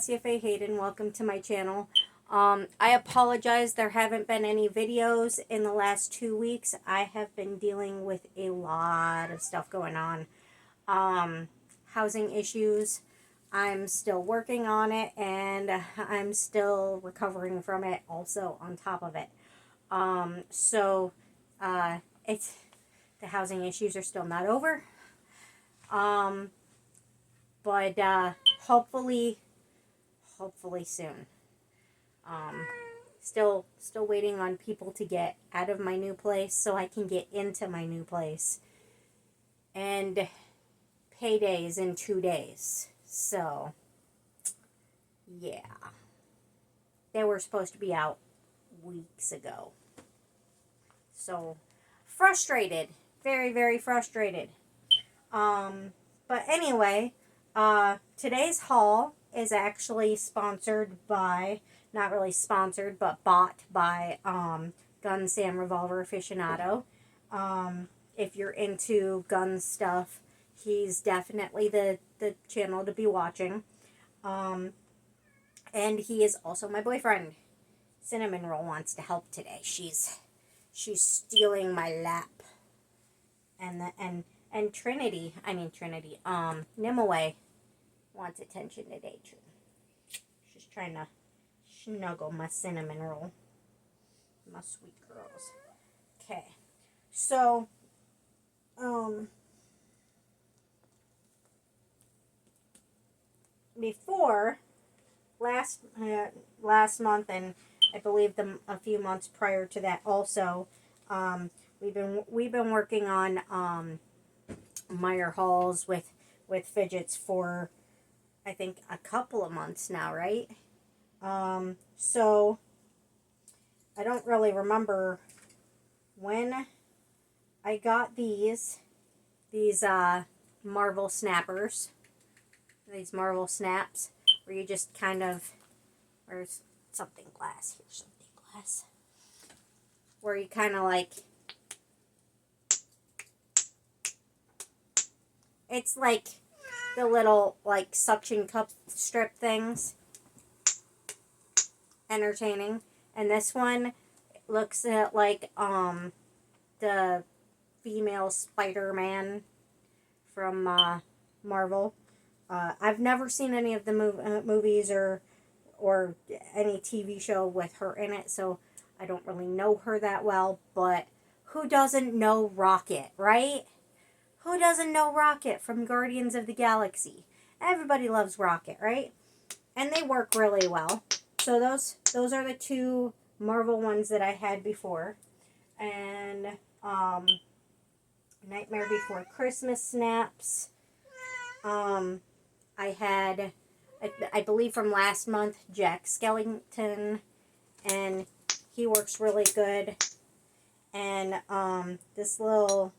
Cassia Faye Hayden. Welcome to my channel. I apologize there haven't been any videos in the last 2 weeks. I have been dealing with a lot of stuff going on. Housing issues. I'm still working on it and I'm still recovering from it also on top of it. It's the housing issues are still not over. But hopefully soon. Still waiting on people to get out of my new place so I can get into my new place. And payday's in 2 days. So, yeah. They were supposed to be out weeks ago. So, frustrated. Very, very frustrated. But anyway, today's haul is actually sponsored by, not really sponsored, but bought by GunSam Revolver Aficionado. If you're into gun stuff, he's definitely the channel to be watching. And he is also my boyfriend. Cinnamon Roll wants to help today. She's stealing my lap. And Trinity, Nimaway wants attention today too. She's trying to snuggle my Cinnamon Roll. My sweet girls. Okay. So, before last month, and I believe a few months prior to that also, we've been working on Meijer hauls with Fidgets for I think a couple of months now, right? So I don't really remember when I got these Marvel snappers, these Marvel snaps, where you just kind of, where's something glass, here's something glass, where you kind of like, it's like the little like suction cup strip things. Entertaining. And this one looks at like the female Spider-Man from Marvel. I've never seen any of the movies or any TV show with her in it, so I don't really know her that well, but who doesn't know Rocket, right? Who doesn't know Rocket from Guardians of the Galaxy? Everybody loves Rocket, right? And they work really well. So those are the two Marvel ones that I had before. And Nightmare Before Christmas snaps. I had, I believe from last month, Jack Skellington, and he works really good. And this little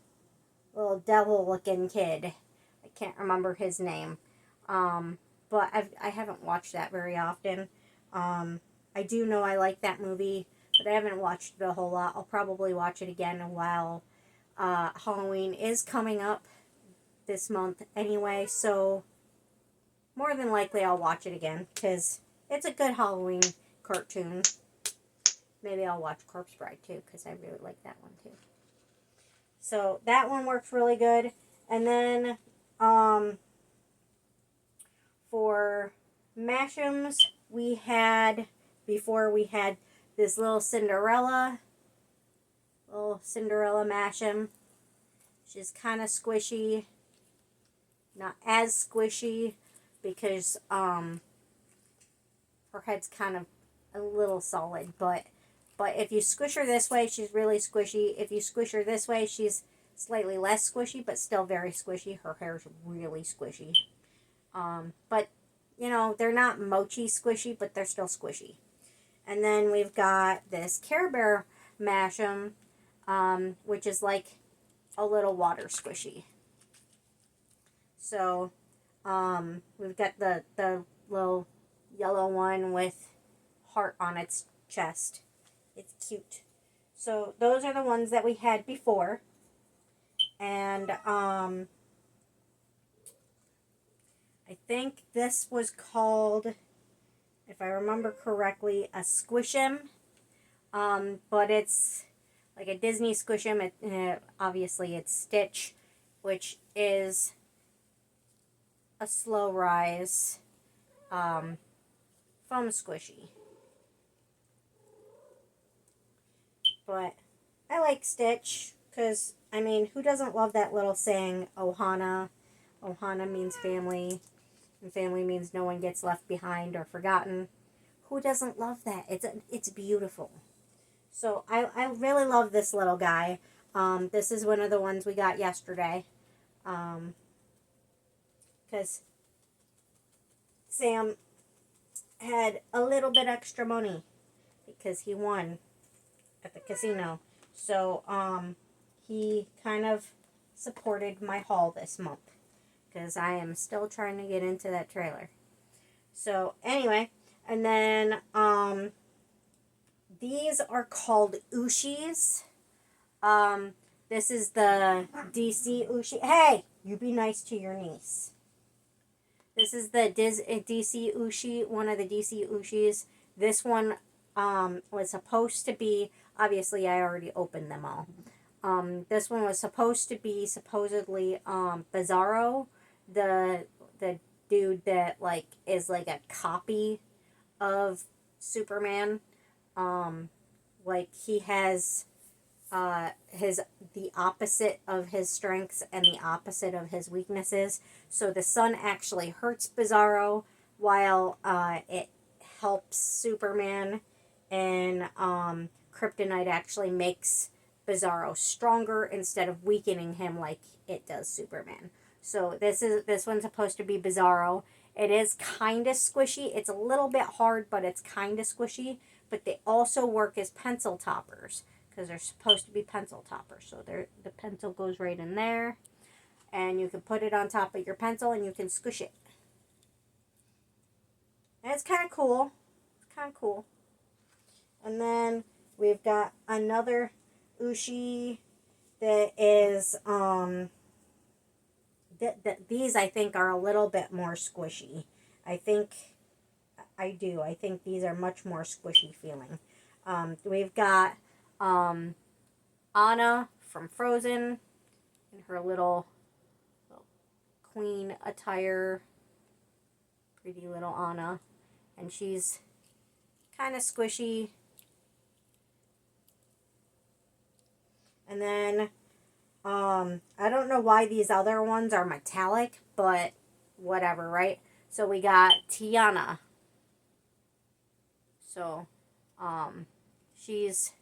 devil-looking kid, I can't remember his name, but I haven't watched that very often. I do know I like that movie, but I haven't watched it a whole lot. I'll probably watch it again while Halloween is coming up this month anyway, so more than likely I'll watch it again, because it's a good Halloween cartoon. Maybe I'll watch Corpse Bride too, because I really like that one too. So that one works really good. And then for Mash'ems, before we had this little Cinderella Mash'em. She's kind of squishy. Not as squishy because her head's kind of a little solid, but if you squish her this way, she's really squishy. If you squish her this way, she's slightly less squishy, but still very squishy. Her hair's really squishy. But, you know, they're not mochi squishy, but they're still squishy. And then we've got this Care Bear Mash'em, which is like a little water squishy. So, we've got the little yellow one with heart on its chest. It's cute. So those are the ones that we had before. And I think this was called if I remember correctly, a Squish'em. But it's like a Disney Squish'em. Obviously, it's Stitch, which is a slow rise foam squishy. But I like Stitch because, I mean, who doesn't love that little saying, Ohana? Ohana means family, and family means no one gets left behind or forgotten. Who doesn't love that? It's beautiful. So I really love this little guy. This is one of the ones we got yesterday. Because Sam had a little bit extra money because he won at the casino. So he kind of supported my haul this month because I am still trying to get into that trailer. So anyway, and then these are called Ushis. This is the DC Ushi. Hey, you be nice to your niece. This is the DC Ushi, one of the DC Ushis. This one was supposed to be, obviously I already opened them all. This one was supposed to be supposedly Bizarro, the dude that like is like a copy of Superman. Like he has the opposite of his strengths and the opposite of his weaknesses. So the sun actually hurts Bizarro while it helps Superman, and Kryptonite actually makes Bizarro stronger instead of weakening him like it does Superman. So this one's supposed to be Bizarro. It is kind of squishy. It's a little bit hard, but it's kind of squishy. But they also work as pencil toppers because they're supposed to be pencil toppers. So the pencil goes right in there, and you can put it on top of your pencil and you can squish it. And it's kind of cool. It's kind of cool. And then we've got another Ushi that is these I think are a little bit more squishy. I think these are much more squishy feeling. We've got Anna from Frozen in her little queen attire. Pretty little Anna. And she's kind of squishy. And then I don't know why these other ones are metallic, but whatever, right? So we got Tiana. So she's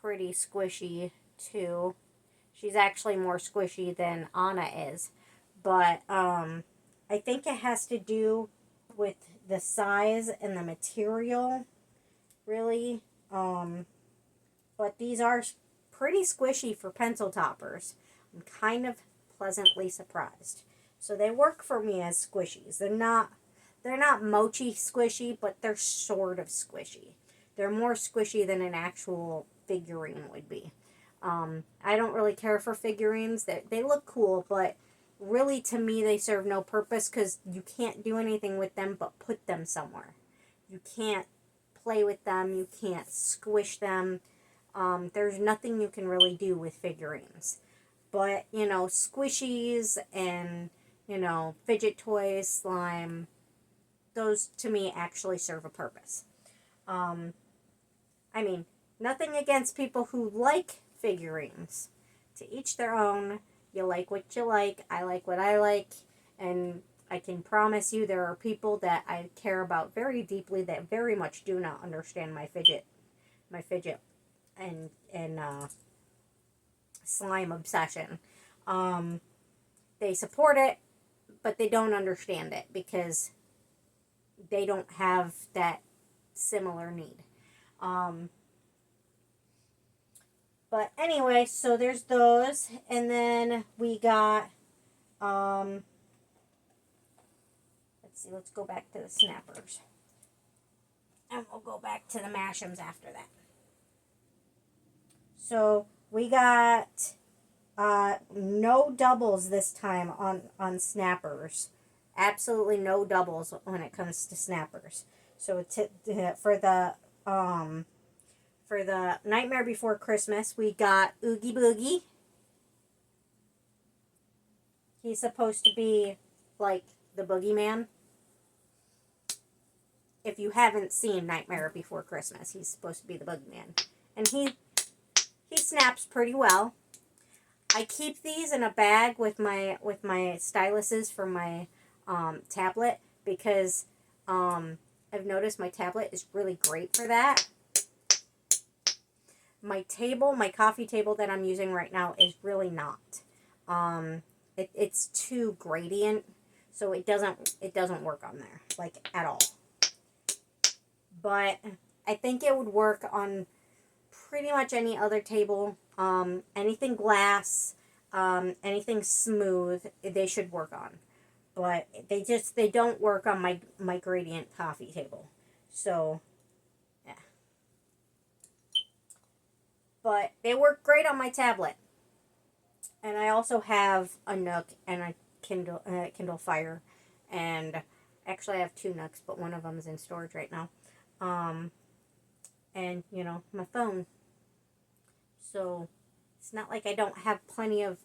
pretty squishy too. She's actually more squishy than Anna is. But I think it has to do with the size and the material, really. But these are pretty squishy for pencil toppers. I'm kind of pleasantly surprised. So they work for me as squishies. They're not mochi squishy, but they're sort of squishy. They're more squishy than an actual figurine would be. I don't really care for figurines. They look cool, but really to me they serve no purpose because you can't do anything with them but put them somewhere. You can't play with them. You can't squish them. There's nothing you can really do with figurines. But, squishies and, fidget toys, slime, those to me actually serve a purpose. I mean, nothing against people who like figurines. To each their own. You like what you like. I like what I like. And I can promise you there are people that I care about very deeply that very much do not understand my fidget and slime obsession. They support it, but they don't understand it because they don't have that similar need. But anyway, so there's those. And then we got, let's see, let's go back to the snappers. And we'll go back to the mashems after that. So we got no doubles this time on snappers. Absolutely no doubles when it comes to snappers. So for the Nightmare Before Christmas, we got Oogie Boogie. He's supposed to be like the boogeyman. If you haven't seen Nightmare Before Christmas, he's supposed to be the boogeyman, and he snaps pretty well. I keep these in a bag with my styluses for my tablet because I've noticed my tablet is really great for that. My coffee table that I'm using right now is really not. It's too gradient, so it doesn't work on there like at all. But I think it would work on pretty much any other table. Anything glass, anything smooth, they should work on. But they don't work on my gradient coffee table. So, yeah. But they work great on my tablet. And I also have a Nook and a Kindle Fire. And actually I have 2 Nooks, but one of them is in storage right now. And, my phone. So, it's not like I don't have plenty of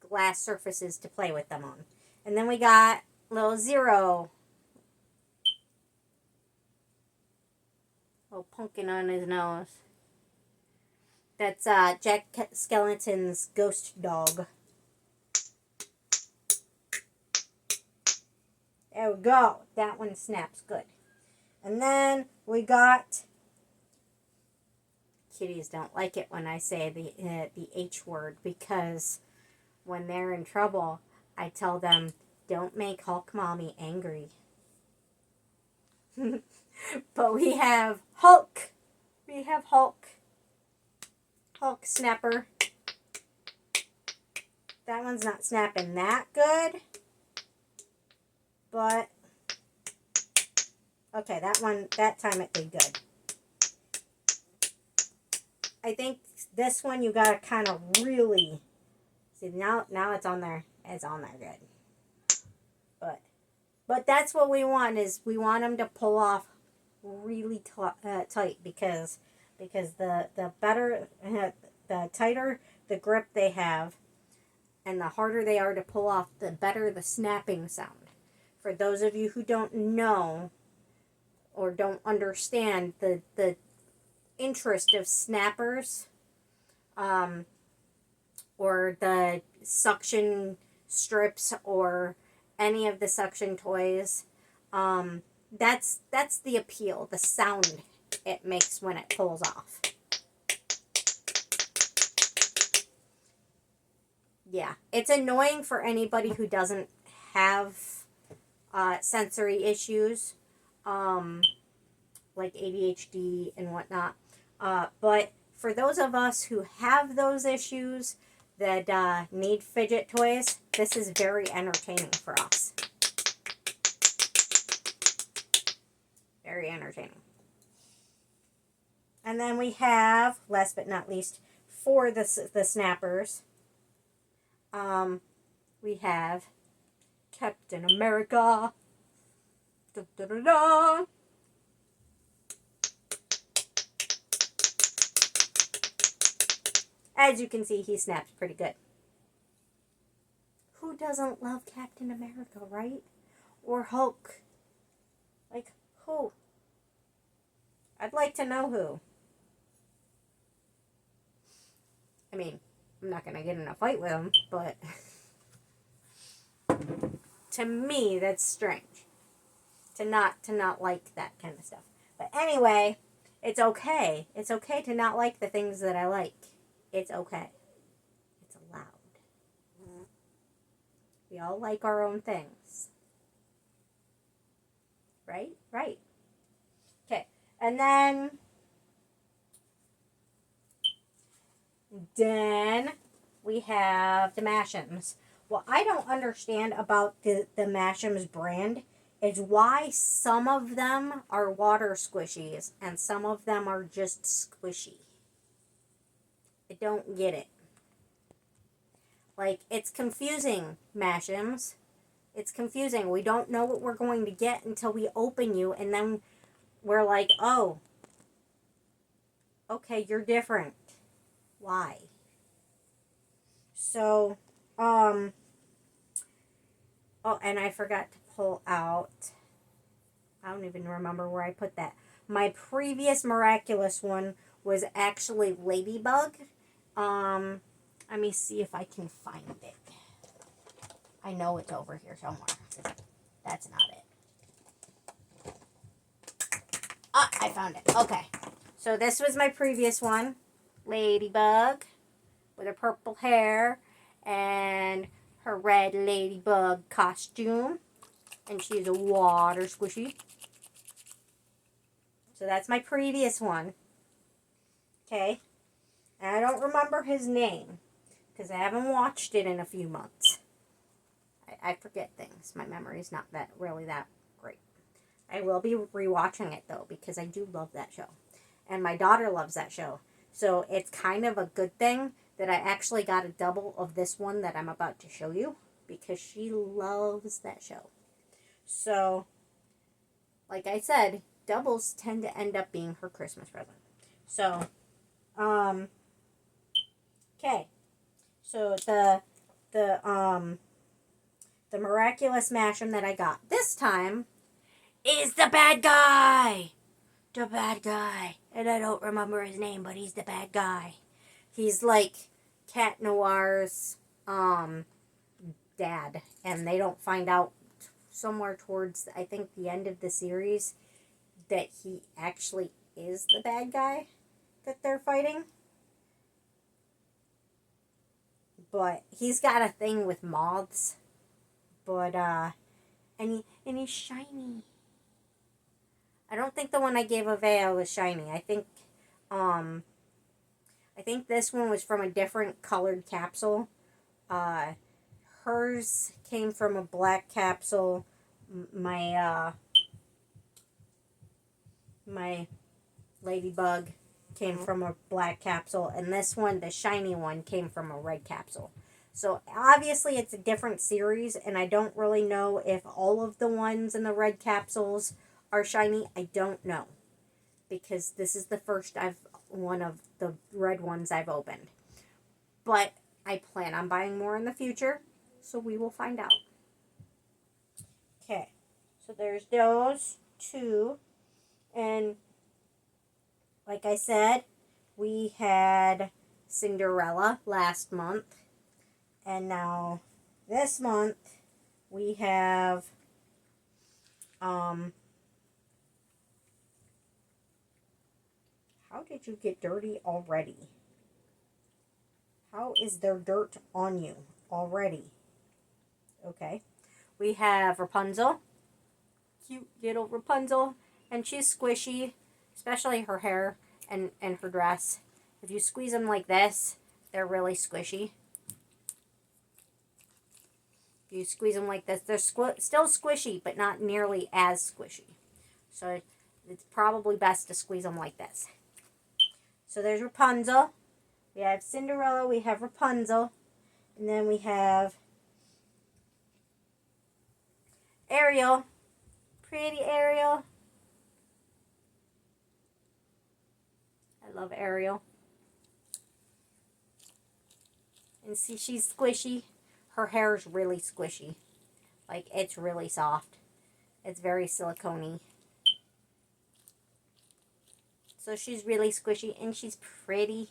glass surfaces to play with them on. And then we got little Zero. Little pumpkin on his nose. That's Jack Skellington's ghost dog. There we go. That one snaps good. And then we got... Kitties don't like it when I say the H word because when they're in trouble, I tell them, don't make Hulk Mommy angry. But we have Hulk. We have Hulk. Hulk Snapper. That one's not snapping that good. But, okay, that time it did good. I think this one you gotta kind of really, see now it's on there. It's on there good. But that's what we want, is we want them to pull off really tight because the better, the tighter the grip they have and the harder they are to pull off, the better the snapping sound. For those of you who don't know or don't understand the interest of snappers, or the suction strips or any of the suction toys, that's the appeal, the sound it makes when it pulls off. Yeah, it's annoying for anybody who doesn't have sensory issues, like ADHD and whatnot. But for those of us who have those issues that need fidget toys, this is very entertaining for us. Very entertaining. And then we have, last but not least, for the snappers, we have Captain America. Da, da, da, da. As you can see, he snaps pretty good. Who doesn't love Captain America, right? Or Hulk? Like, who? I'd like to know who. I mean, I'm not going to get in a fight with him, but to me, that's strange. To not like that kind of stuff. But anyway, it's okay. It's okay to not like the things that I like. It's okay. It's allowed. We all like our own things. Right? Right. Okay. And then we have the Mashems. What I don't understand about the Mashems brand is why some of them are water squishies and some of them are just squishy. I don't get it. Like, it's confusing, Mashems. It's confusing. We don't know what we're going to get until we open you, and then we're like, oh, okay, you're different. Why? So, oh, and I forgot to pull out, I don't even remember where I put that. My previous miraculous one was actually Ladybug. Let me see if I can find it. I know it's over here somewhere. That's not it. Ah, I found it. Okay. So this was my previous one. Ladybug with her purple hair and her red ladybug costume. And she's a water squishy. So that's my previous one. Okay. And I don't remember his name because I haven't watched it in a few months. I forget things. My memory's not that great. I will be rewatching it though because I do love that show. And my daughter loves that show. So it's kind of a good thing that I actually got a double of this one that I'm about to show you because she loves that show. So, like I said, doubles tend to end up being her Christmas present. So, okay. So the miraculous Mash'em that I got this time is the bad guy. The bad guy. And I don't remember his name, but he's the bad guy. He's like Cat Noir's dad. And they don't find out somewhere towards, I think, the end of the series that he actually is the bad guy that they're fighting. But he's got a thing with moths. But, and he's shiny. I don't think the one I gave Avea was shiny. I think this one was from a different colored capsule. Hers came from a black capsule. My Ladybug came from a black capsule. And this one, the shiny one, came from a red capsule. So, obviously, it's a different series, and I don't really know if all of the ones in the red capsules are shiny. I don't know. Because this is the first one of the red ones I've opened. But I plan on buying more in the future, so we will find out. Okay, so there's those two. And, like I said, we had Cinderella last month. And now, this month, we have, how did you get dirty already? How is there dirt on you already? Okay. We have Rapunzel. Cute little Rapunzel. And she's squishy, especially her hair and her dress. If you squeeze them like this, they're really squishy. You squeeze them like this, they're still squishy, but not nearly as squishy. So it's probably best to squeeze them like this. So there's Rapunzel. We have Cinderella. We have Rapunzel. And then we have Ariel. Pretty Ariel. I love Ariel. And see, she's squishy. Her hair is really squishy. Like, it's really soft. It's very silicone-y. So she's really squishy, and she's pretty.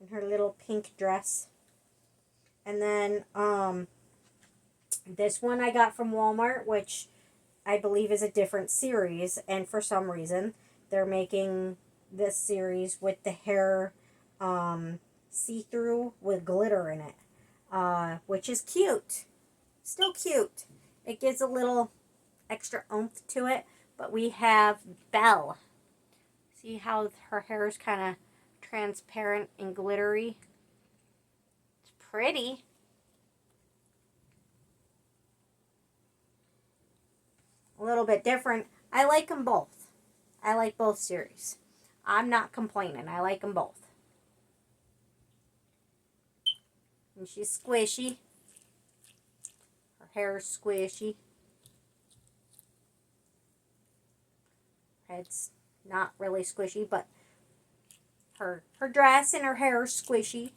In her little pink dress. And then, this one I got from Walmart, which I believe is a different series. And for some reason, they're making this series with the hair, see-through with glitter in it. Which is cute. Still cute. It gives a little extra oomph to it. But we have Belle. See how her hair is kind of transparent and glittery? It's pretty. A little bit different. I like them both. I like both series. I'm not complaining. I like them both. And she's squishy. Her hair's squishy. Head's not really squishy, but her dress and her hair are squishy.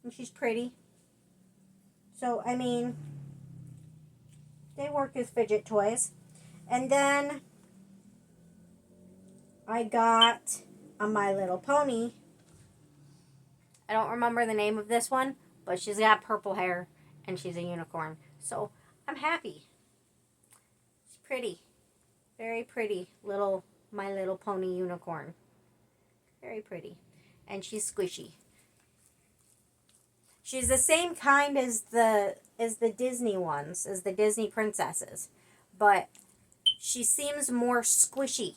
And she's pretty. So, I mean, they work as fidget toys. And then I got a My Little Pony. I don't remember the name of this one, but she's got purple hair and she's a unicorn. So, I'm happy. She's pretty. Very pretty little My Little Pony unicorn. Very pretty. And she's squishy. She's the same kind as the Disney ones, as the Disney princesses. But she seems more squishy.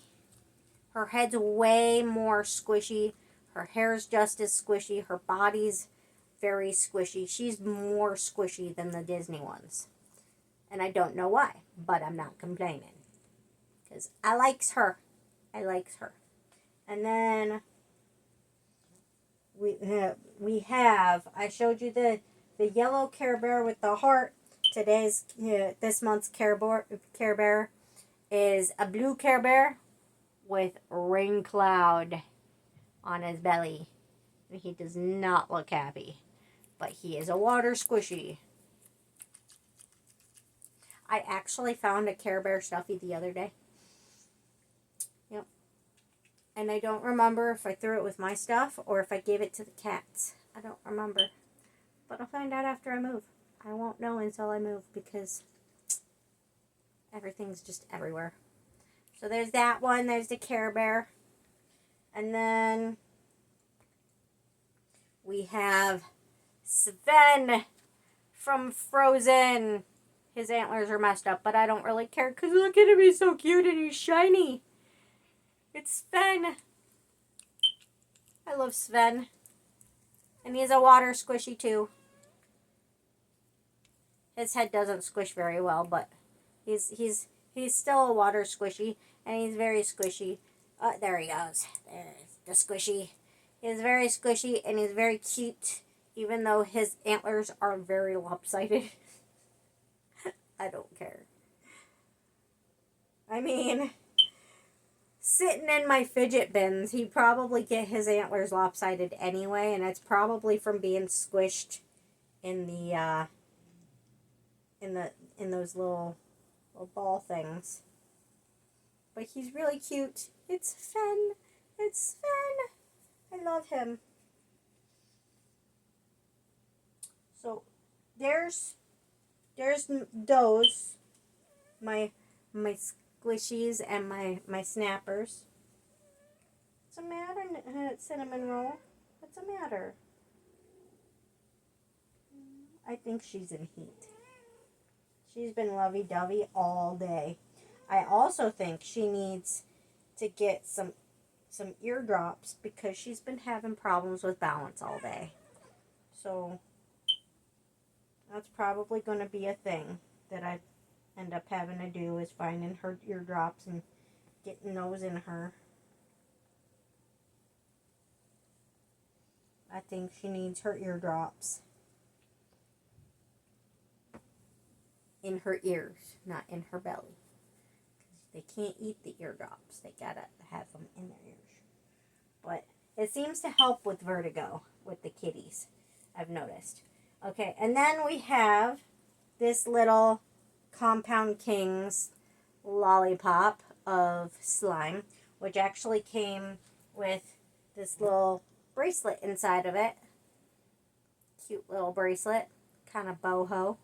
Her head's way more squishy. Her hair's just as squishy. Her body's very squishy. She's more squishy than the Disney ones. And I don't know why, but I'm not complaining. Because I likes her. I likes her. And then we have, I showed you the yellow Care Bear with the heart. This month's Care Bear is a blue Care Bear with rain cloud on his belly. He does not look happy, but he is a water squishy. I actually found a Care Bear stuffy the other day. Yep. And I don't remember if I threw it with my stuff or if I gave it to the cats. I don't remember. But I'll find out after I move. I won't know until I move because everything's just everywhere. So there's that one. There's the Care Bear. And then we have Sven from Frozen. His antlers are messed up, but I don't really care because look at him. He's so cute and he's shiny. It's Sven. I love Sven. And he's a water squishy too. His head doesn't squish very well, but he's still a water squishy, and he's very squishy. There he goes. There's the squishy. He's very squishy, and he's very cute, even though his antlers are very lopsided. I don't care. I mean, sitting in my fidget bins, he'd probably get his antlers lopsided anyway, and it's probably from being squished in the in those little ball things. But he's really cute. It's Sven. It's Sven. I love him. So there's those my squishies and my snappers. What's the matter, Cinnamon Roll? What's the matter? I think she's in heat. She's been lovey-dovey all day. I also think she needs to get some eardrops because she's been having problems with balance all day. So that's probably going to be a thing that I end up having to do, is finding her eardrops and getting those in her. I think she needs her eardrops. In her ears, not in her belly. They can't eat the eardrops. They gotta have them in their ears. But it seems to help with vertigo with the kitties, I've noticed. Okay, and then we have this little Compound Kings lollipop of slime, which actually came with this little bracelet inside of it. Cute little bracelet, kind of boho,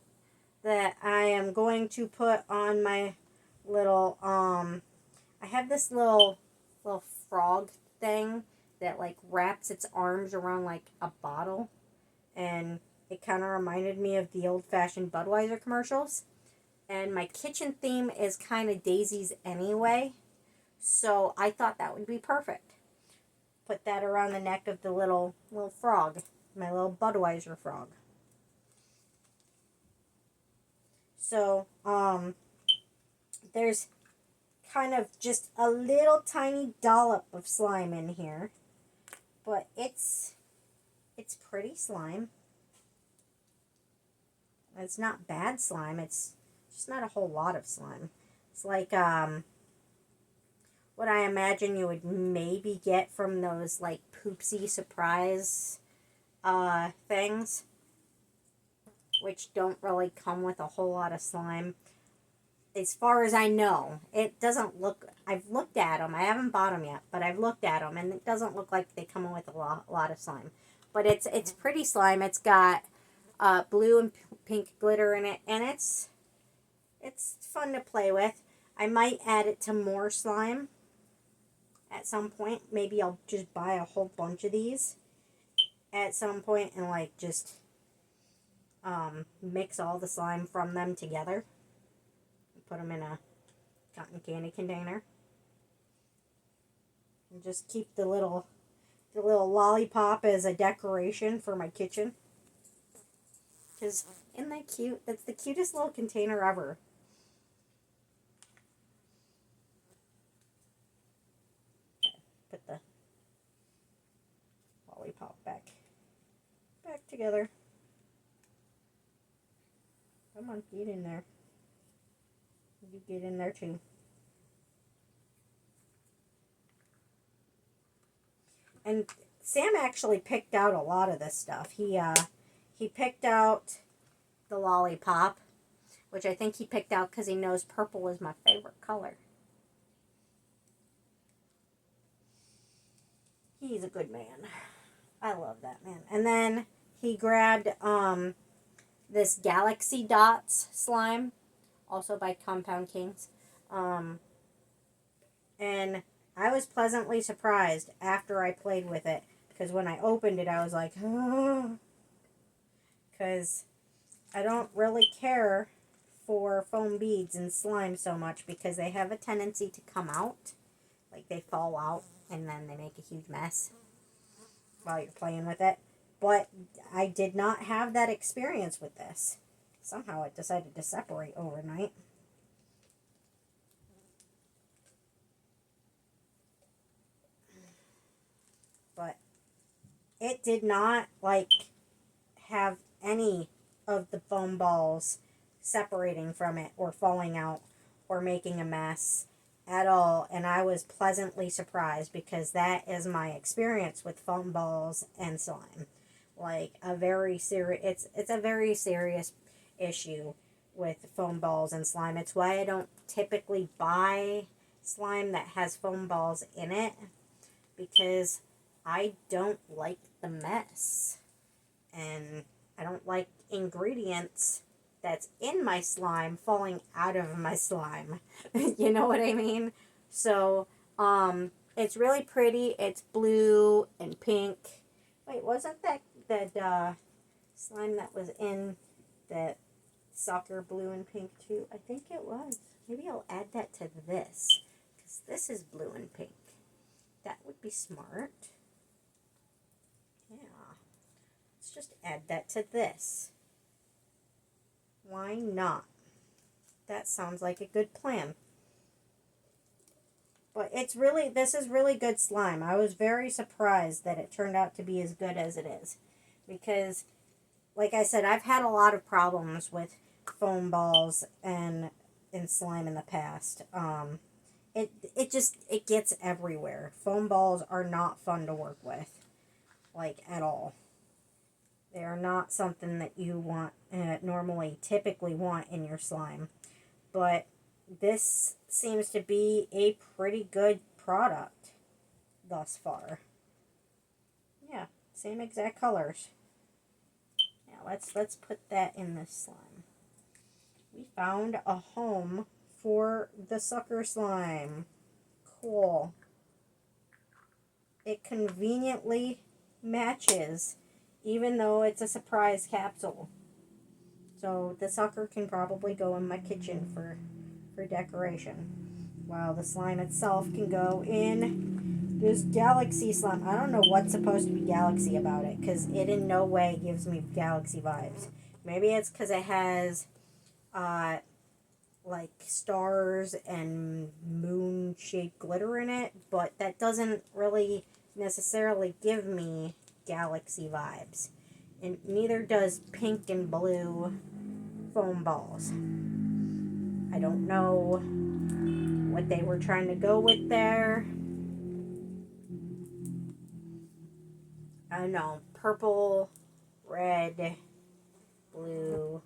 that I am going to put on my little, I have this little frog thing that like wraps its arms around like a bottle, and it kind of reminded me of the old-fashioned Budweiser commercials. And my kitchen theme is kind of daisies anyway, so I thought that would be perfect. Put that around the neck of the little frog, my little Budweiser frog. So, there's kind of just a little tiny dollop of slime in here, but it's pretty slime. It's not bad slime. It's just not a whole lot of slime. It's like what I imagine you would maybe get from those like poopsie surprise things, which don't really come with a whole lot of slime. As far as I know, it doesn't look. I've looked at them. I haven't bought them yet, but I've looked at them, and it doesn't look like they come with a lot of slime. But it's pretty slime. It's got blue and pink glitter in it, and it's fun to play with. I might add it to more slime at some point. Maybe I'll just buy a whole bunch of these at some point and like just mix all the slime from them together. Put them in a cotton candy container. And just keep the little lollipop as a decoration for my kitchen. Because isn't that cute? That's the cutest little container ever. Put the lollipop back together. Come on, get in there. You get in there too. And Sam actually picked out a lot of this stuff. He picked out the lollipop, which I think he picked out because he knows purple is my favorite color. He's a good man. I love that man. And then he grabbed this Galaxy Dots slime, also by Compound Kings. And I was pleasantly surprised after I played with it, because when I opened it, I was like, oh. Because I don't really care for foam beads and slime so much, because they have a tendency to come out. Like, they fall out, and then they make a huge mess while you're playing with it. But I did not have that experience with this. Somehow it decided to separate overnight. But it did not, like, have any of the foam balls separating from it or falling out or making a mess at all. And I was pleasantly surprised, because that is my experience with foam balls and slime. Like, a very serious, it's a very serious issue with foam balls and slime. It's why I don't typically buy slime that has foam balls in it, because I don't like the mess. And I don't like ingredients that's in my slime falling out of my slime. You know what I mean? So, it's really pretty. It's blue and pink. Wait, wasn't that slime that was in that soccer blue and pink too? I think it was. Maybe I'll add that to this, because this is blue and pink. That would be smart. Yeah. Let's just add that to this. Why not? That sounds like a good plan. But this is really good slime. I was very surprised that it turned out to be as good as it is. Because, like I said, I've had a lot of problems with foam balls and slime in the past. It gets everywhere. Foam balls are not fun to work with. Like, at all. They are not something that you want, typically want in your slime. But this seems to be a pretty good product thus far. Yeah, same exact colors. Now let's put that in this slime. We found a home for the sucker slime. Cool. It conveniently matches, even though it's a surprise capsule. So the sucker can probably go in my kitchen for decoration, while the slime itself can go in this galaxy slime. I don't know what's supposed to be galaxy about it, because it in no way gives me galaxy vibes. Maybe it's because it has like stars and moon-shaped glitter in it, but that doesn't really necessarily give me galaxy vibes. And neither does pink and blue foam balls. I don't know what they were trying to go with there. I don't know. Purple, red, blue.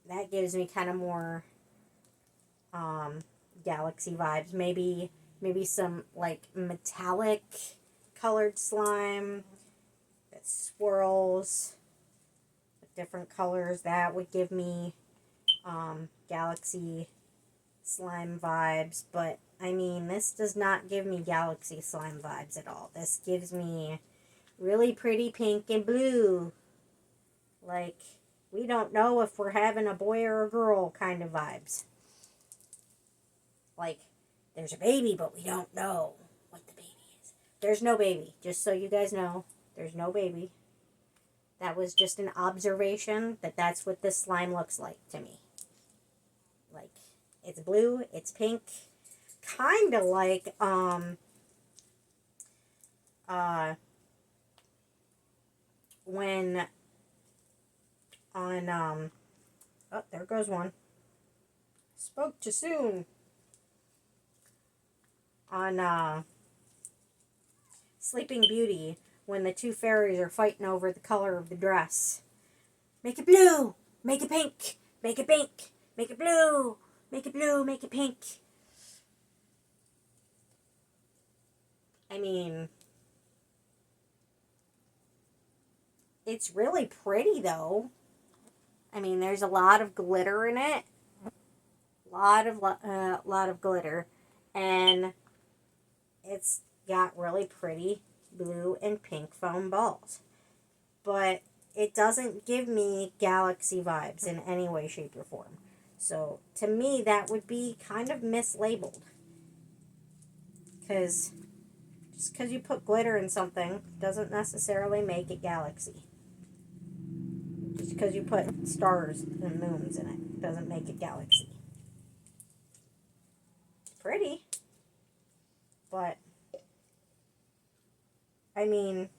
That gives me kind of more galaxy vibes. Maybe some like metallic colored slime that swirls with different colors. That would give me galaxy slime vibes. But I mean, this does not give me galaxy slime vibes at all. This gives me really pretty pink and blue. Like, we don't know if we're having a boy or a girl kind of vibes. Like, there's a baby, but we don't know what the baby is. There's no baby. Just so you guys know, there's no baby. That was just an observation that that's what this slime looks like to me. Like, it's blue, it's pink. Kind of like, when on, oh, there goes one. Spoke too soon. On, Sleeping Beauty, when the two fairies are fighting over the color of the dress. Make it blue! Make it pink! Make it pink! Make it blue! Make it blue! Make it pink! I mean, it's really pretty though. I mean, there's a lot of glitter in it. Lot of glitter. And it's got really pretty blue and pink foam balls. But it doesn't give me galaxy vibes in any way, shape, or form. So, to me, that would be kind of mislabeled. Because just because you put glitter in something doesn't necessarily make it galaxy. Just because you put stars and moons in it doesn't make it galaxy. It's pretty. But, I mean,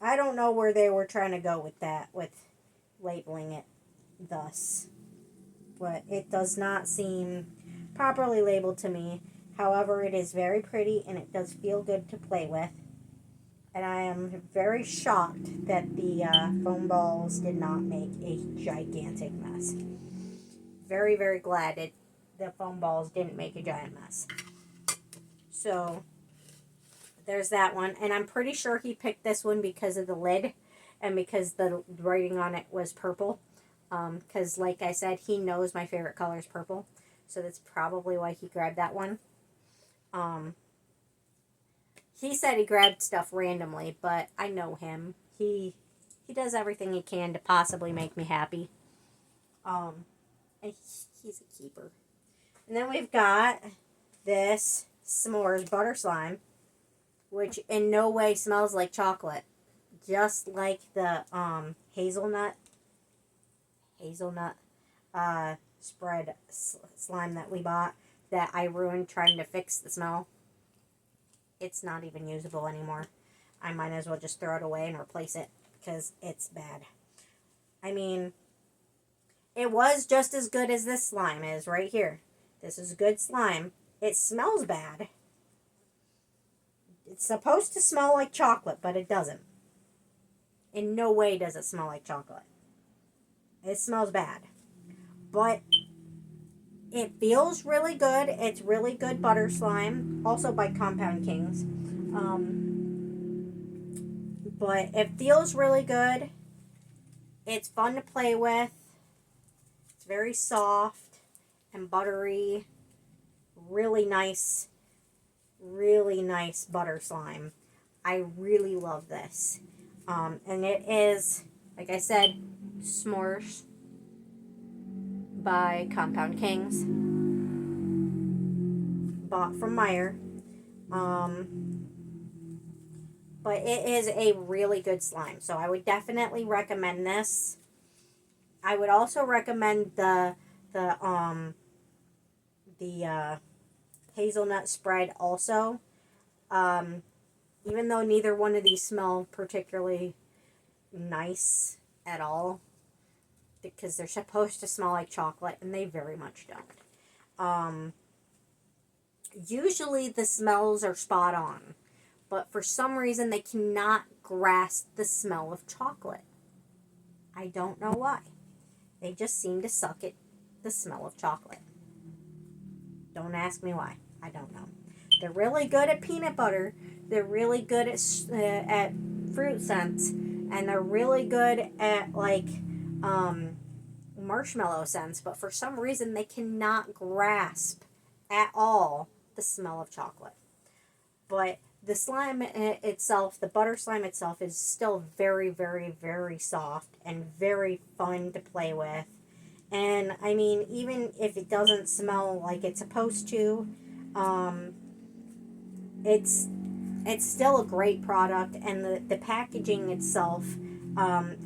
I don't know where they were trying to go with that, with labeling it thus. But it does not seem properly labeled to me. However, it is very pretty and it does feel good to play with. And I am very shocked that the foam balls did not make a gigantic mess. Very, very glad the foam balls didn't make a giant mess. So, there's that one. And I'm pretty sure he picked this one because of the lid and because the writing on it was purple. Because, like I said, he knows my favorite color is purple. So that's probably why he grabbed that one. He said he grabbed stuff randomly, but I know him. He does everything he can to possibly make me happy. And he's a keeper. And then we've got this s'mores butter slime, which in no way smells like chocolate. Just like the hazelnut spread slime that we bought that I ruined trying to fix the smell. It's not even usable anymore. I might as well just throw it away and replace it because it's bad. I mean, it was just as good as this slime is right here. This is good slime. It smells bad. It's supposed to smell like chocolate, but it doesn't. In no way does it smell like chocolate. It smells bad. But it feels really good. It's really good butter slime. Also by Compound Kings. But it feels really good. It's fun to play with. It's very soft and buttery. Really nice butter slime. I really love this. And it is, like I said, s'mores by Compound Kings. Bought from Meijer. But it is a really good slime. So I would definitely recommend this. I would also recommend the hazelnut spread also. Even though neither one of these smell particularly nice at all, because they're supposed to smell like chocolate, and they very much don't. Usually the smells are spot on, but for some reason they cannot grasp the smell of chocolate. I don't know why. They just seem to suck at the smell of chocolate. Don't ask me why. I don't know. They're really good at peanut butter. They're really good at fruit scents, and they're really good at like marshmallow scents. But for some reason, they cannot grasp at all the smell of chocolate. But the slime itself, the butter slime itself, is still very, very, very soft and very fun to play with. And I mean, even if it doesn't smell like it's supposed to, it's still a great product. And the packaging itself,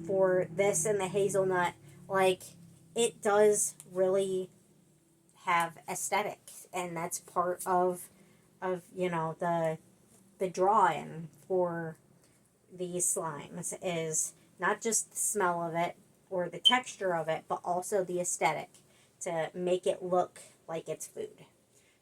for this and the hazelnut, like, it does really have aesthetic, and that's part of you know, the drawing for these slimes is not just the smell of it or the texture of it, but also the aesthetic to make it look like it's food.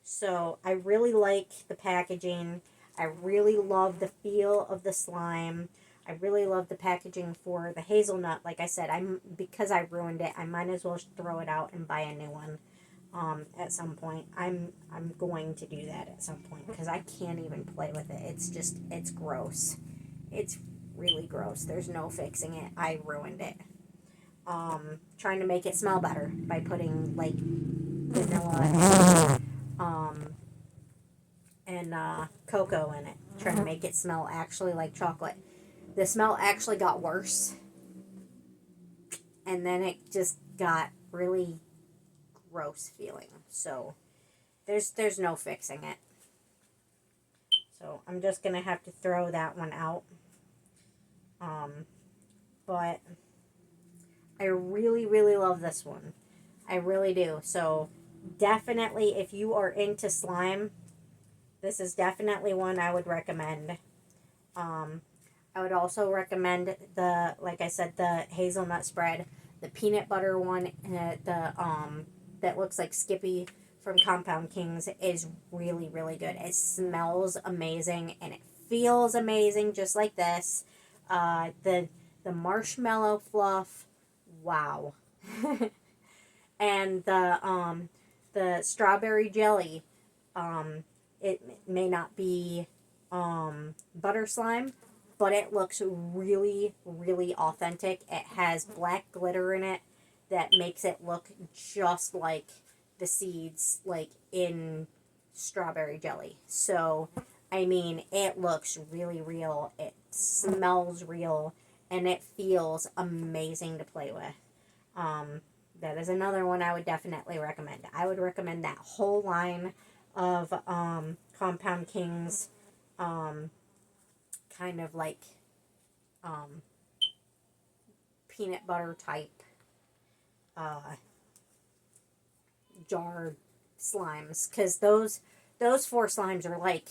So I really like the packaging. I really love the feel of the slime. I really love the packaging for the hazelnut. Like I said, because I ruined it, I might as well throw it out and buy a new one. At some point, I'm going to do that at some point, because I can't even play with it. It's gross. It's really gross. There's no fixing it. I ruined it. Trying to make it smell better by putting like vanilla and cocoa in it. Trying to make it smell actually like chocolate. The smell actually got worse, and then it just got really gross feeling. So there's no fixing it. So I'm just gonna have to throw that one out. But I really, really love this one. I really do. So definitely, if you are into slime, this is definitely one I would recommend. I would also recommend like I said, the hazelnut spread, the peanut butter one, that looks like Skippy from Compound Kings is really, really good. It smells amazing and it feels amazing, just like this. The marshmallow fluff, wow. And the strawberry jelly, it may not be butter slime, but it looks really, really authentic. It has black glitter in it that makes it look just like the seeds, like in strawberry jelly. So, I mean, it looks really real, it smells real, and it feels amazing to play with. That is another one I would definitely recommend. I would recommend that whole line of Compound Kings, kind of like peanut butter type jar slimes, because those 4 slimes are like,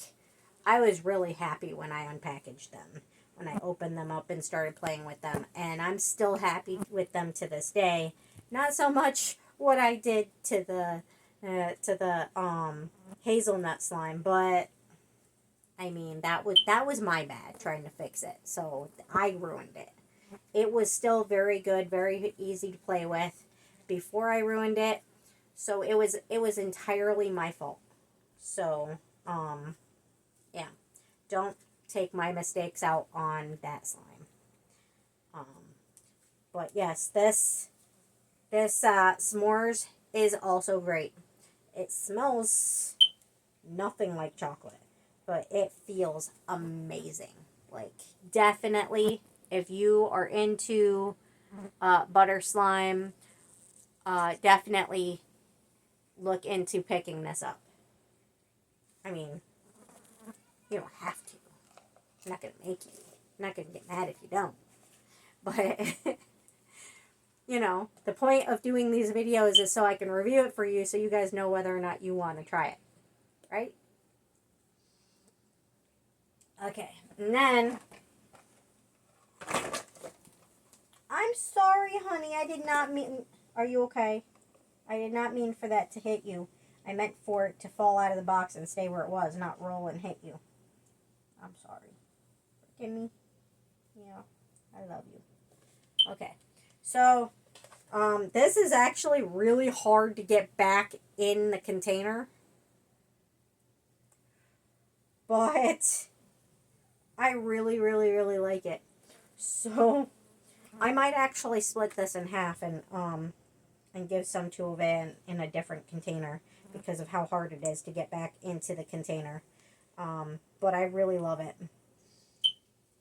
I was really happy when I unpackaged them, when I opened them up and started playing with them, and I'm still happy with them to this day. Not so much what I did to the hazelnut slime, but I mean, that was my bad trying to fix it, so I ruined it. It was still very good, very easy to play with before I ruined it, so it was entirely my fault. So, yeah, don't take my mistakes out on that slime. But yes, this s'mores is also great. It smells nothing like chocolate, but it feels amazing. Like, definitely, if you are into butter slime, definitely look into picking this up. I mean, you don't have to. I'm not going to make you. I'm not going to get mad if you don't. But, you know, the point of doing these videos is so I can review it for you, so you guys know whether or not you want to try it. Right? Okay. And then, I'm I'm sorry, honey. I did not mean... Are you okay? I did not mean for that to hit you. I meant for it to fall out of the box and stay where it was, not roll and hit you. I'm sorry. Forgive me. Yeah, I love you. Okay, so this is actually really hard to get back in the container. But I really, really, really like it. So I might actually split this in half and give some to Ove in a different container because of how hard it is to get back into the container. But I really love it.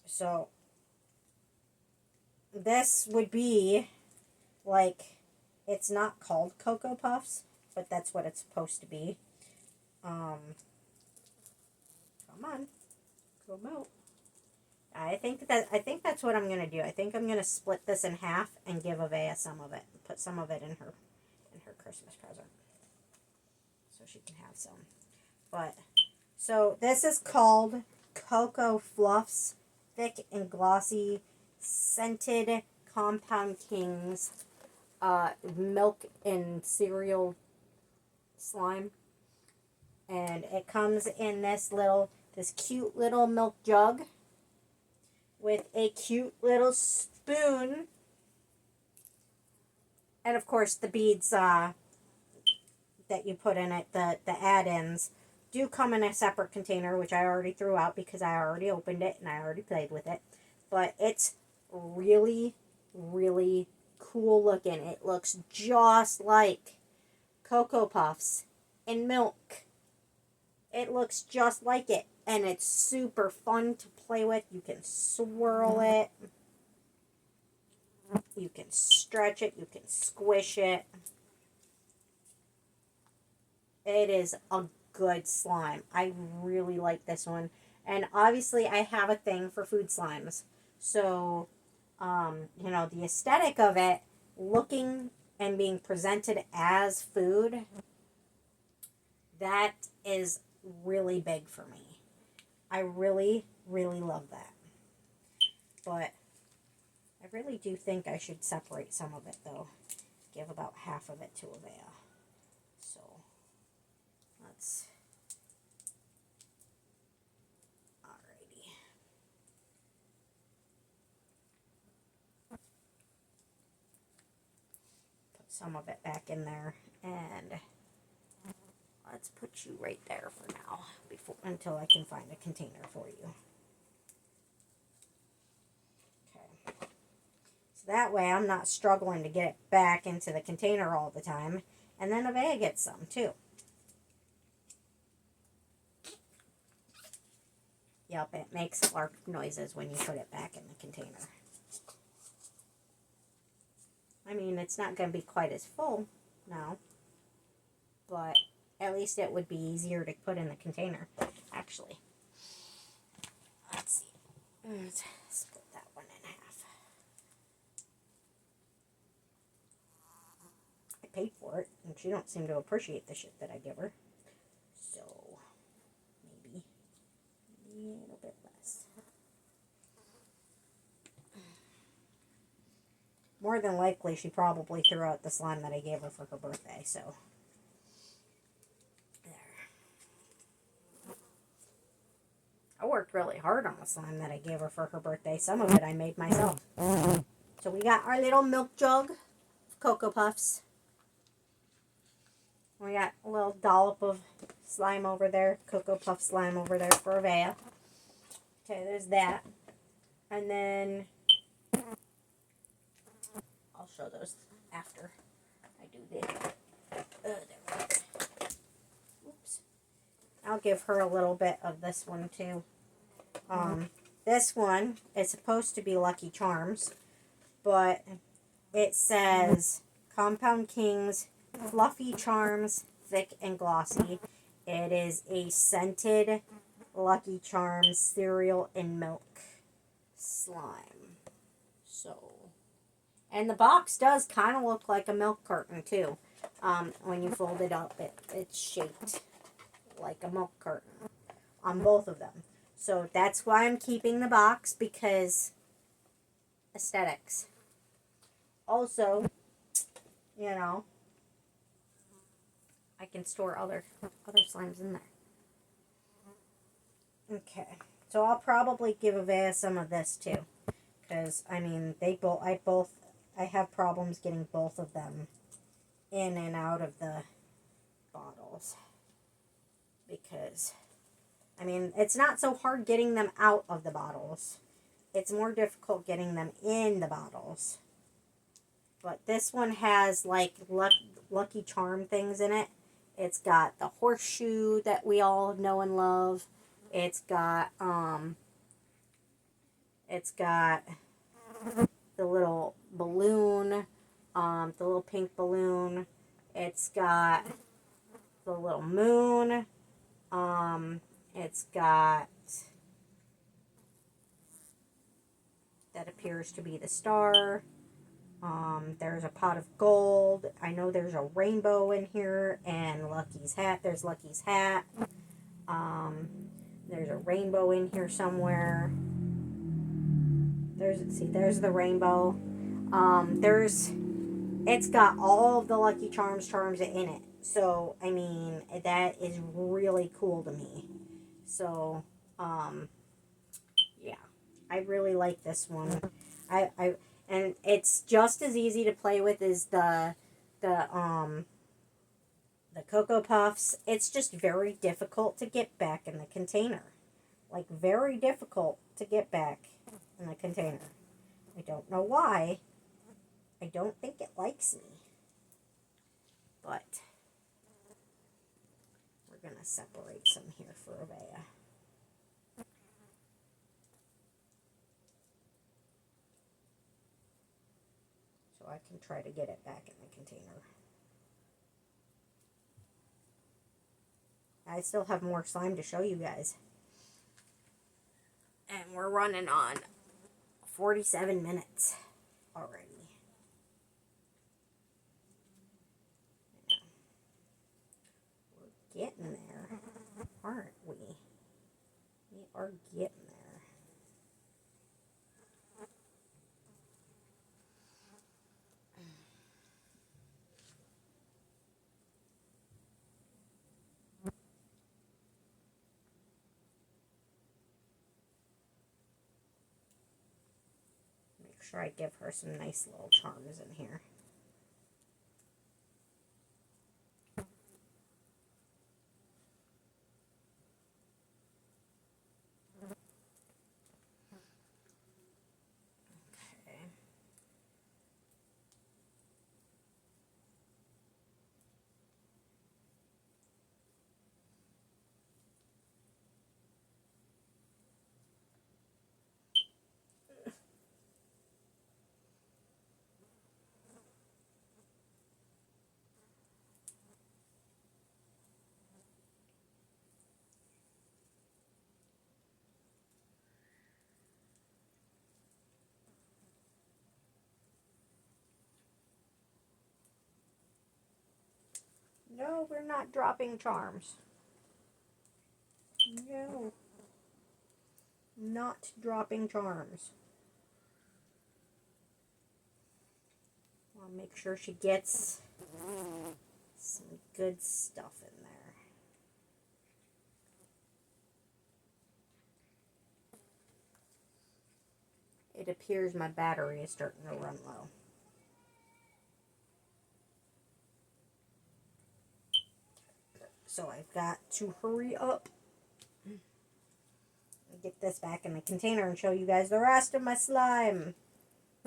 So this would be like, it's not called Cocoa Puffs, but that's what it's supposed to be. Come on, come out. I think that's what I'm gonna do. I think I'm gonna split this in half and give Avea some of it. Put some of it in her Christmas present, so she can have some. But so this is called Cocoa Fluffs Thick and Glossy Scented Compound Kings Milk and Cereal Slime, and it comes in this cute little milk jug with a cute little spoon. And of course the beads that you put in it, the add-ins, do come in a separate container, which I already threw out because I already opened it and I already played with it. But it's really, really cool looking. It looks just like Cocoa Puffs in milk. It looks just like it. And it's super fun to play with. You can swirl it. You can stretch it. You can squish it. It is a good slime. I really like this one. And obviously I have a thing for food slimes. So, the aesthetic of it, looking and being presented as food, that is really big for me. I really, really love that. But I really do think I should separate some of it, though. Give about half of it to Avea. So, let's... Alrighty. Put some of it back in there, and let's put you right there for now, until I can find a container for you. Okay. So that way I'm not struggling to get it back into the container all the time. And then Avea gets some too. Yep, it makes flark noises when you put it back in the container. I mean, it's not going to be quite as full now, but at least it would be easier to put in the container, actually. Let's see. Let's split that one in half. I paid for it, and she don't seem to appreciate the shit that I give her. So, maybe a little bit less. More than likely, she probably threw out the slime that I gave her for her birthday, so... I worked really hard on the slime that I gave her for her birthday. Some of it I made myself. So we got our little milk jug of Cocoa Puffs. We got a little dollop of slime over there. Cocoa Puff slime over there for Avea. Okay, there's that. And then I'll show those after I do this. There we go. Oops. I'll give her a little bit of this one too. This one is supposed to be Lucky Charms, but it says Compound Kings Fluffy Charms Thick and Glossy. It is a scented Lucky Charms cereal and milk slime. So, and the box does kind of look like a milk carton too. When you fold it up, it's shaped like a milk carton on both of them. So that's why I'm keeping the box, because aesthetics. also, you know, I can store other slimes in there. Okay, so I'll probably give Avea some of this too, because I mean I have problems getting both of them in and out of the bottles, because I mean it's not so hard getting them out of the bottles. It's more difficult getting them in the bottles. But this one has like Lucky Charm things in it. It's got the horseshoe that we all know and love. It's got the little balloon, the little pink balloon. It's got the little moon. It's got that appears to be the star. There's a pot of gold. I know there's a rainbow in here, and Lucky's hat. There's Lucky's hat. There's a rainbow in here somewhere. There's the rainbow. It's got all of the Lucky Charms in it. So, I mean, that is really cool to me. So, yeah, I really like this one. And it's just as easy to play with as the Cocoa Puffs. It's just very difficult to get back in the container. Like, very difficult to get back in the container. I don't know why. I don't think it likes me. But we're going to separate some here for Avea. So I can try to get it back in the container. I still have more slime to show you guys. And we're running on 47 minutes already. We're getting there, aren't we? We are getting there. Make sure I give her some nice little charms in here. No, we're not dropping charms. No. Not dropping charms. I'll make sure she gets some good stuff in there. It appears my battery is starting to run low. So I've got to hurry up and get this back in the container and show you guys the rest of my slime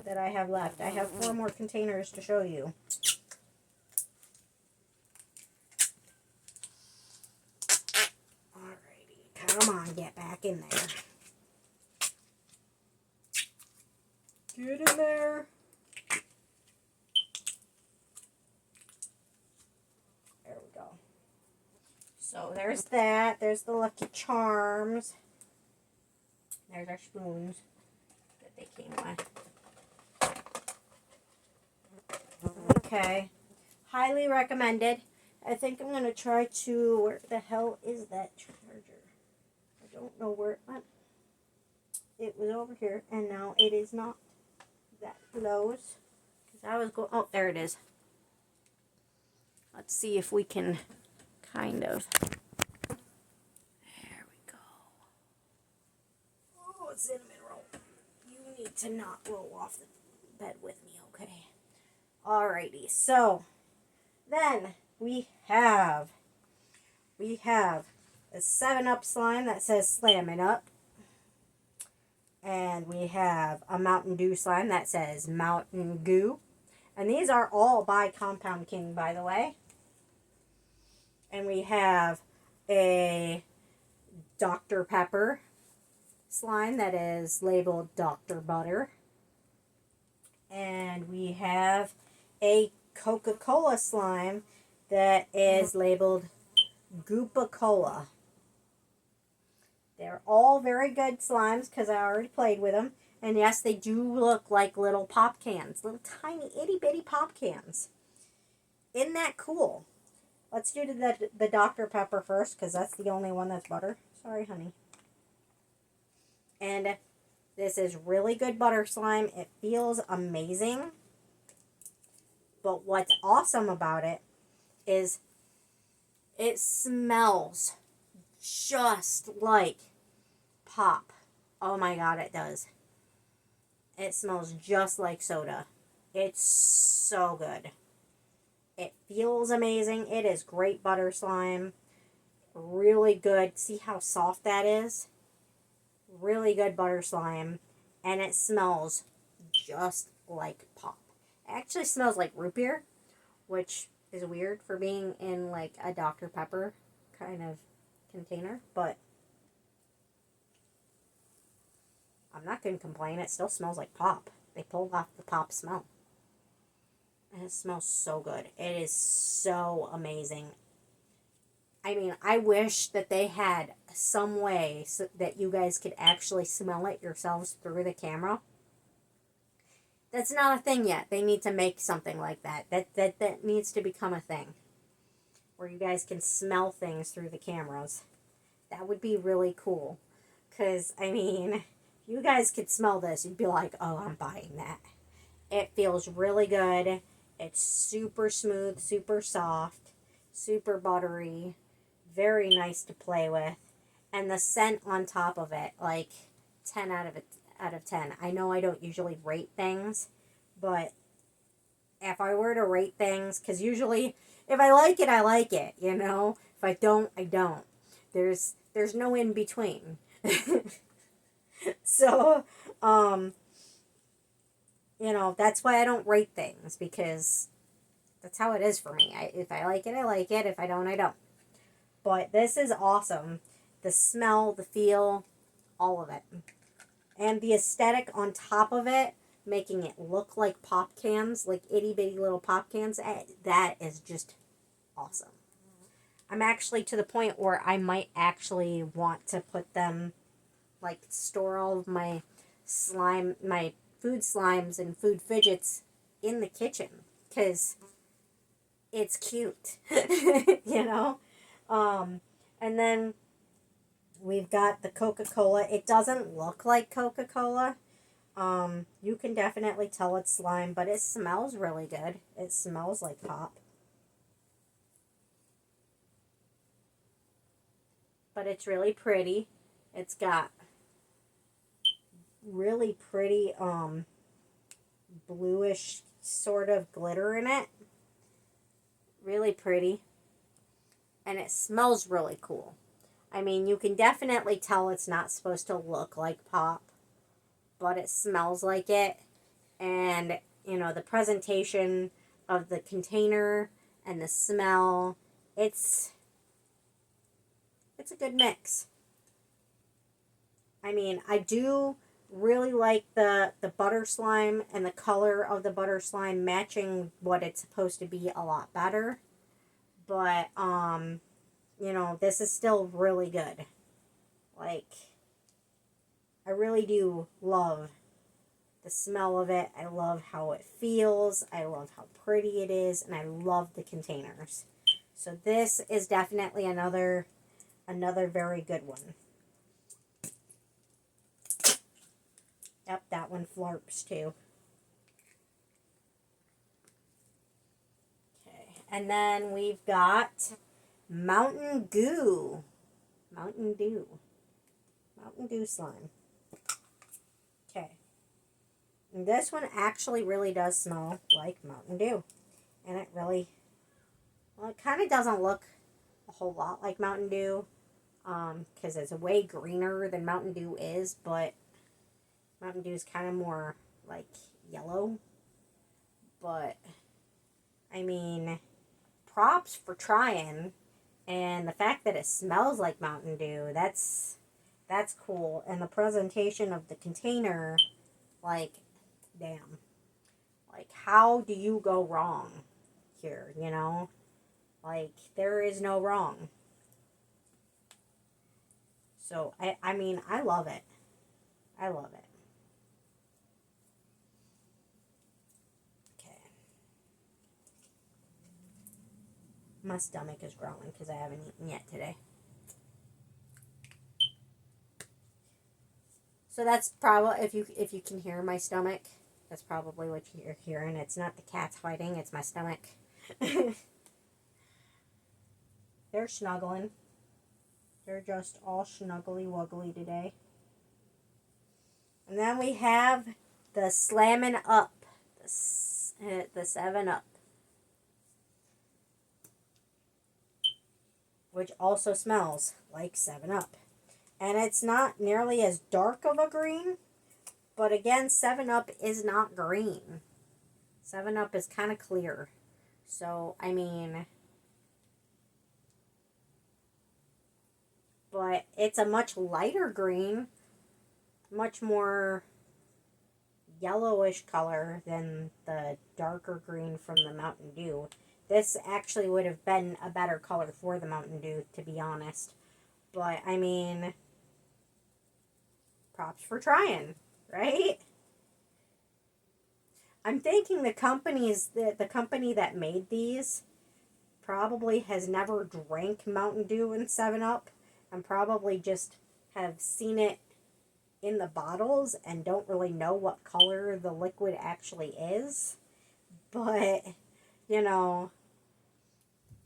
that I have left. I have 4 more containers to show you. Alrighty, come on, get back in there. Get in there. There we go. So there's that. There's the Lucky Charms. There's our spoons that they came with. Okay. Highly recommended. I think I'm going to try to... Where the hell is that charger? I don't know where it went. It was over here, and now it is not. That blows. Because I was going, oh, there it is. Let's see if we can kind of, there we go. Oh, cinnamon roll. You need to not roll off the bed with me, okay? Alrighty, so then we have a 7-Up slime that says Slam It Up. And we have a Mountain Dew slime that says Mountain Goo. And these are all by Compound King, by the way. And we have a Dr. Pepper slime that is labeled Dr. Butter. And we have a Coca-Cola slime that is labeled Goopa Cola. They're all very good slimes because I already played with them. And yes, they do look like little pop cans. Little tiny itty bitty pop cans. Isn't that cool? Let's do the Dr. Pepper first because that's the only one that's butter. Sorry, honey. And this is really good butter slime. It feels amazing. But what's awesome about it is it smells just like pop. Oh my god, it does. It smells just like soda. It's so good. It feels amazing. It is great butter slime. Really good. See how soft that is? Really good butter slime. And it smells just like pop. It actually smells like root beer, which is weird for being in like a Dr. Pepper kind of container, but I'm not going to complain. It still smells like pop. They pulled off the pop smell. And it smells so good. It is so amazing. I mean, I wish that they had some way so that you guys could actually smell it yourselves through the camera. That's not a thing yet. They need to make something like that. That needs to become a thing. Where you guys can smell things through the cameras. That would be really cool. Because, I mean, if you guys could smell this, you'd be like, oh, I'm buying that. It feels really good. It's super smooth, super soft, super buttery. Very nice to play with. And the scent on top of it, like 10 out of 10. I know I don't usually rate things, but if I were to rate things, because usually if I like it, I like it, you know? If I don't, I don't. There's no in between. So, you know, that's why I don't rate things, because that's how it is for me. If I like it, I like it. If I don't, I don't. But this is awesome. The smell, the feel, all of it. And the aesthetic on top of it, making it look like pop cans, like itty bitty little pop cans, that is just awesome. I'm actually to the point where I might actually want to put them, like store all of my slime, my food slimes and food fidgets in the kitchen, because it's cute, you know? And then we've got the Coca-Cola. It doesn't look like Coca-Cola. You can definitely tell it's slime, but it smells really good. It smells like pop. But it's really pretty. It's got really pretty, bluish sort of glitter in it. Really pretty. And it smells really cool. I mean, you can definitely tell it's not supposed to look like pop, but it smells like it. And, you know, the presentation of the container and the smell, it's a good mix. I mean, I do really like the butter slime and the color of the butter slime matching what it's supposed to be a lot better. But, you know, this is still really good. Like, I really do love the smell of it. I love how it feels. I love how pretty it is. And I love the containers. So this is definitely another very good one. Yep, that one flarps too. And then we've got Mountain Goo. Mountain Dew. Mountain Dew slime. Okay. And this one actually really does smell like Mountain Dew. And it really, well, it kind of doesn't look a whole lot like Mountain Dew. Because it's way greener than Mountain Dew is. But Mountain Dew is kind of more like yellow. But, I mean, props for trying. And the fact that it smells like Mountain Dew, that's cool. And the presentation of the container, like, damn. Like, how do you go wrong here, you know? Like, there is no wrong. So, I mean, I love it. I love it. Okay. My stomach is growling because I haven't eaten yet today. So that's probably, if you can hear my stomach, that's probably what you're hearing. It's not the cats fighting, it's my stomach. They're snuggling. They're just all snuggly wuggly today. And then we have the Slammin' Up. The 7-Up. Which also smells like 7-Up. And it's not nearly as dark of a green. But again, 7-Up is not green. 7-Up is kind of clear. So, I mean, but it's a much lighter green. Much more yellowish color than the darker green from the Mountain Dew. This actually would have been a better color for the Mountain Dew, to be honest. But, I mean, props for trying, right? I'm thinking the company that made these probably has never drank Mountain Dew and 7-Up and probably just have seen it in the bottles and don't really know what color the liquid actually is. But, you know,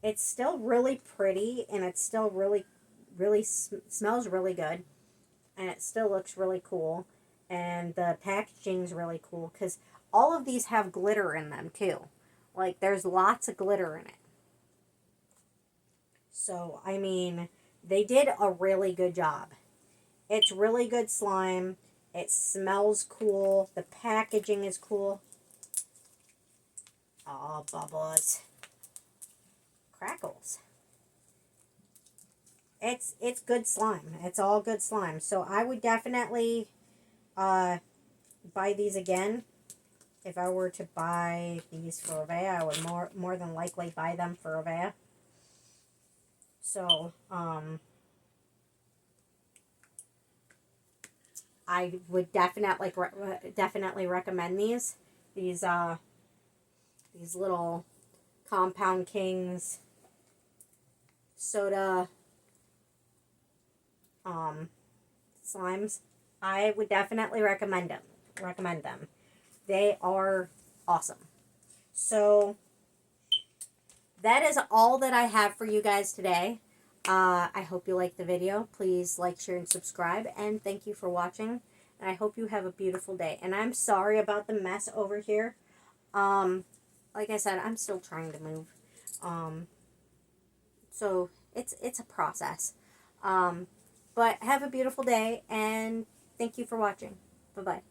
it's still really pretty and it's still really smells really good. And it still looks really cool. And the packaging's really cool because all of these have glitter in them too. Like, there's lots of glitter in it. So, I mean, they did a really good job. It's really good slime. It smells cool. The packaging is cool. Oh, bubbles. Crackles. It's good slime. It's all good slime. So I would definitely buy these again. If I were to buy these for Avea, I would more than likely buy them for Avea. So, I would definitely recommend these. These little Compound Kings soda slimes. I would definitely recommend them. They are awesome. So that is all that I have for you guys today. I hope you liked the video. Please like, share, and subscribe. And thank you for watching. And I hope you have a beautiful day. And I'm sorry about the mess over here. Like I said, I'm still trying to move. So it's a process. But have a beautiful day. And thank you for watching. Bye-bye.